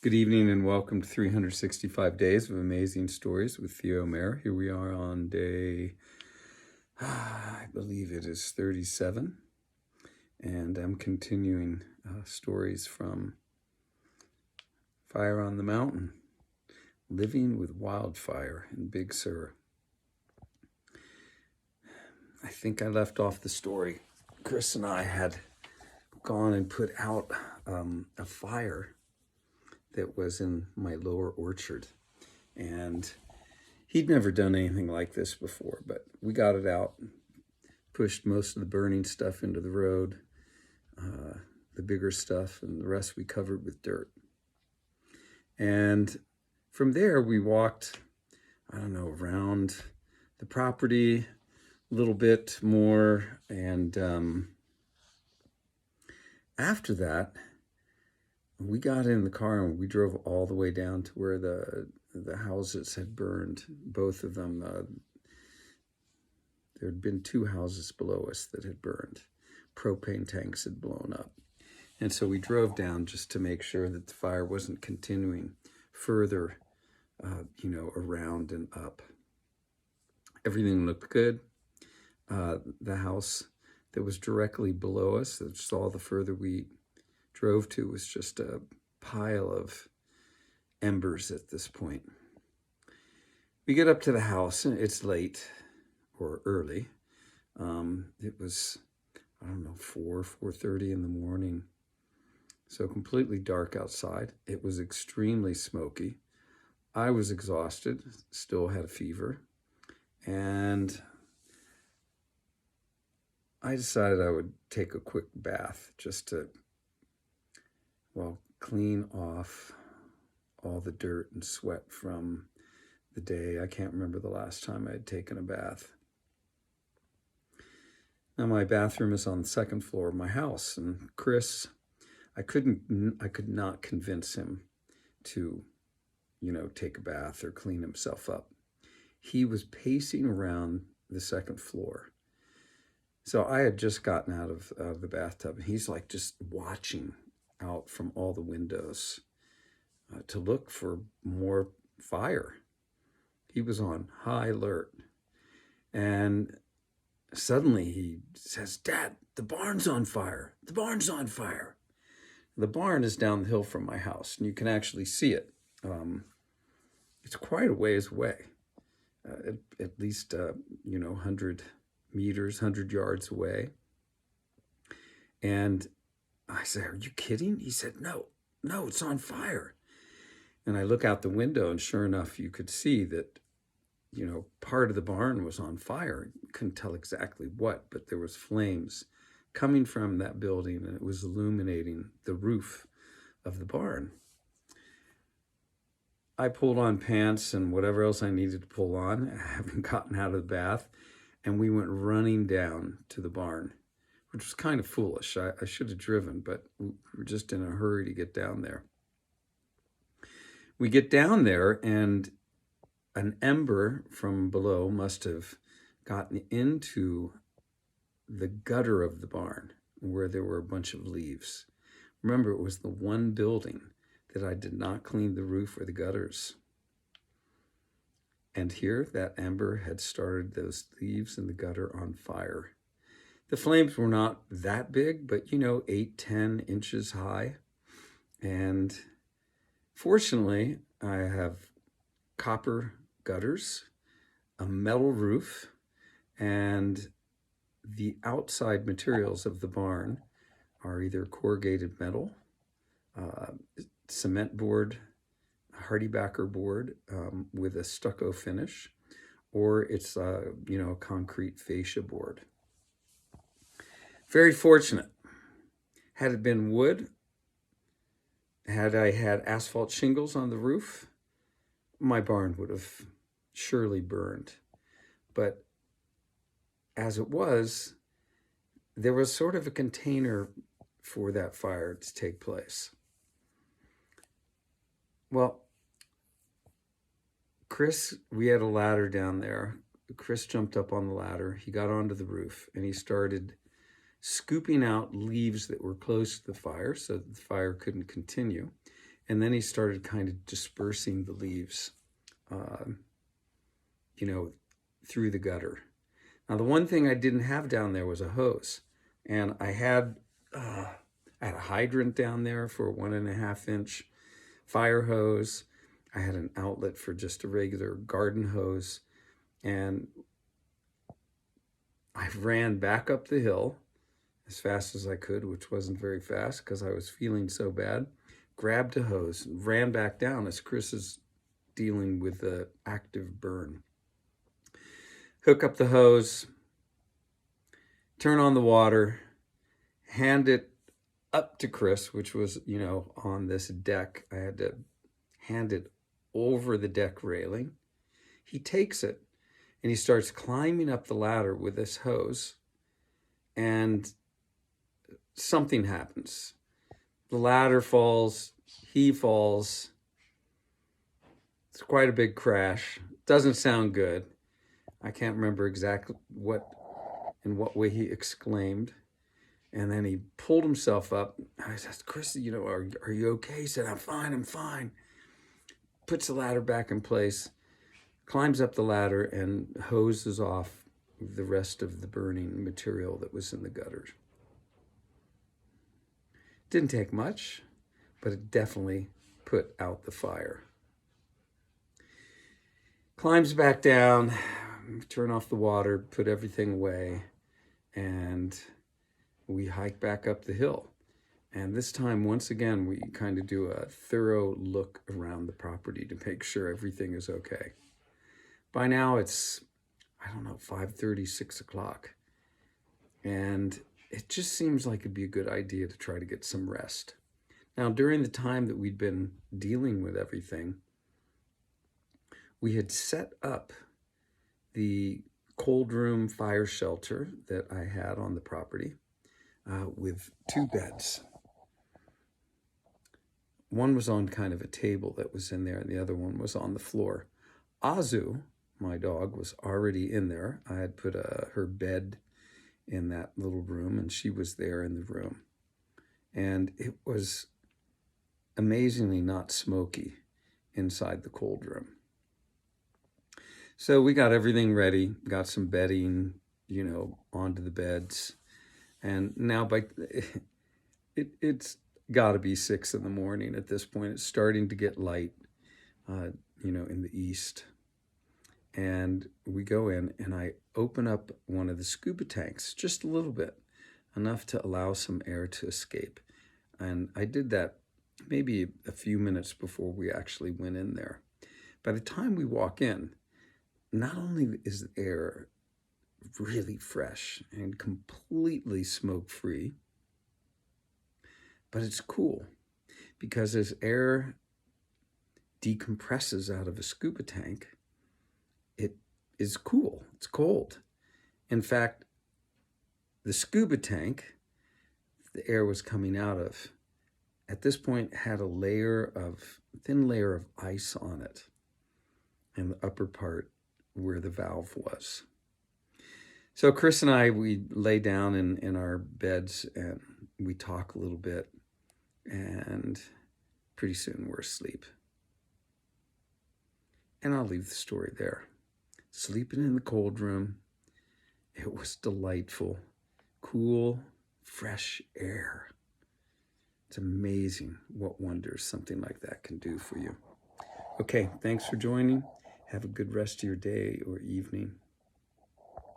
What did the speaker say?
Good evening and welcome to 365 Days of Amazing Stories with Theo Mayer. Here we are on day, I believe it is 37, and I'm continuing stories from Fire on the Mountain, Living with Wildfire in Big Sur. I think I left off the story. Chris and I had gone and put out a fire that was in my lower orchard, and he'd never done anything like this before, but we got it out, pushed most of the burning stuff into the road, the bigger stuff, and the rest we covered with dirt. And from there we walked, around the property a little bit more, and after that we got in the car and we drove all the way down to where the houses had burned, both of them. There had been two houses below us that had burned. Propane tanks had blown up. And so we drove down just to make sure that the fire wasn't continuing further, around and up. Everything looked good. The house that was directly below us, that's all the further we drove to, was just a pile of embers at this point. We get up to the house and it's late or early. It was, 4:30 in the morning. So completely dark outside. It was extremely smoky. I was exhausted, still had a fever. And I decided I would take a quick bath just to clean off all the dirt and sweat from the day. I can't remember the last time I had taken a bath. Now my bathroom is on the second floor of my house, and Chris, I could not convince him to, take a bath or clean himself up. He was pacing around the second floor. So I had just gotten out of the bathtub, and he's like just watching out from all the windows to look for more fire. He was on high alert. And suddenly he says, "Dad, the barn's on fire. The barn's on fire." The barn is down the hill from my house, and you can actually see it. It's quite a ways away, at least, 100 meters, 100 yards away. And I said, "Are you kidding?" He said, no, it's on fire." And I look out the window, and sure enough, you could see that, part of the barn was on fire. You couldn't tell exactly what, but there was flames coming from that building, and it was illuminating the roof of the barn. I pulled on pants and whatever else I needed to pull on, having gotten out of the bath, and we went running down to the barn, which was kind of foolish. I should have driven, but we were just in a hurry to get down there. We get down there, and an ember from below must have gotten into the gutter of the barn where there were a bunch of leaves. Remember, it was the one building that I did not clean the roof or the gutters. And here, that ember had started those leaves in the gutter on fire. The flames were not that big, but 8-10 inches high. And fortunately, I have copper gutters, a metal roof, and the outside materials of the barn are either corrugated metal, cement board, hardybacker board with a stucco finish, or it's concrete fascia board. Very fortunate. Had it been wood, had I had asphalt shingles on the roof, my barn would have surely burned. But as it was, there was sort of a container for that fire to take place. Well, Chris, we had a ladder down there. Chris jumped up on the ladder. He got onto the roof, and he started scooping out leaves that were close to the fire so that the fire couldn't continue. And then he started kind of dispersing the leaves, you know, through the gutter. Now, the one thing I didn't have down there was a hose. And I had a hydrant down there for a 1.5-inch fire hose. I had an outlet for just a regular garden hose. And I ran back up the hill as fast as I could, which wasn't very fast because I was feeling so bad. Grabbed a hose and ran back down as Chris is dealing with an active burn. Hook up the hose, turn on the water, hand it up to Chris, which was, you know, on this deck. I had to hand it over the deck railing. He takes it and he starts climbing up the ladder with this hose, and something happens. The ladder falls, he falls. It's quite a big crash. Doesn't sound good. I can't remember exactly in what way he exclaimed. And then he pulled himself up. I said, Chris, you know, are you okay? He said, I'm fine. Puts the ladder back in place, climbs up the ladder, and hoses off the rest of the burning material that was in the gutters. Didn't take much, but it definitely put out the fire. Climbs back down, turn off the water, put everything away, and we hike back up the hill. And this time, once again, we kind of do a thorough look around the property to make sure everything is okay. By now it's, I don't know, 5:30, 6 o'clock. And it just seems like it'd be a good idea to try to get some rest. Now, during the time that we'd been dealing with everything, we had set up the cold room fire shelter that I had on the property with 2 beds. One was on kind of a table that was in there, and the other one was on the floor. Azu, my dog, was already in there. I had put her bed in that little room, and she was there in the room. And it was amazingly not smoky inside the cold room. So we got everything ready, got some bedding, you know, onto the beds. And now it's got to be 6 in the morning at this point. It's starting to get light, you know, in the east. And we go in, and I open up one of the scuba tanks, just a little bit, enough to allow some air to escape. And I did that maybe a few minutes before we actually went in there. By the time we walk in, not only is the air really fresh and completely smoke-free, but it's cool, because as air decompresses out of a scuba tank, it is cool. It's cold. In fact, the scuba tank the air was coming out of, at this point, had a thin layer of ice on it in the upper part where the valve was. So Chris and I, we lay down in our beds and we talk a little bit, and pretty soon we're asleep. And I'll leave the story there. Sleeping in the cold room, it was delightful. Cool, fresh air. It's amazing what wonders something like that can do for you. Okay, thanks for joining. Have a good rest of your day or evening.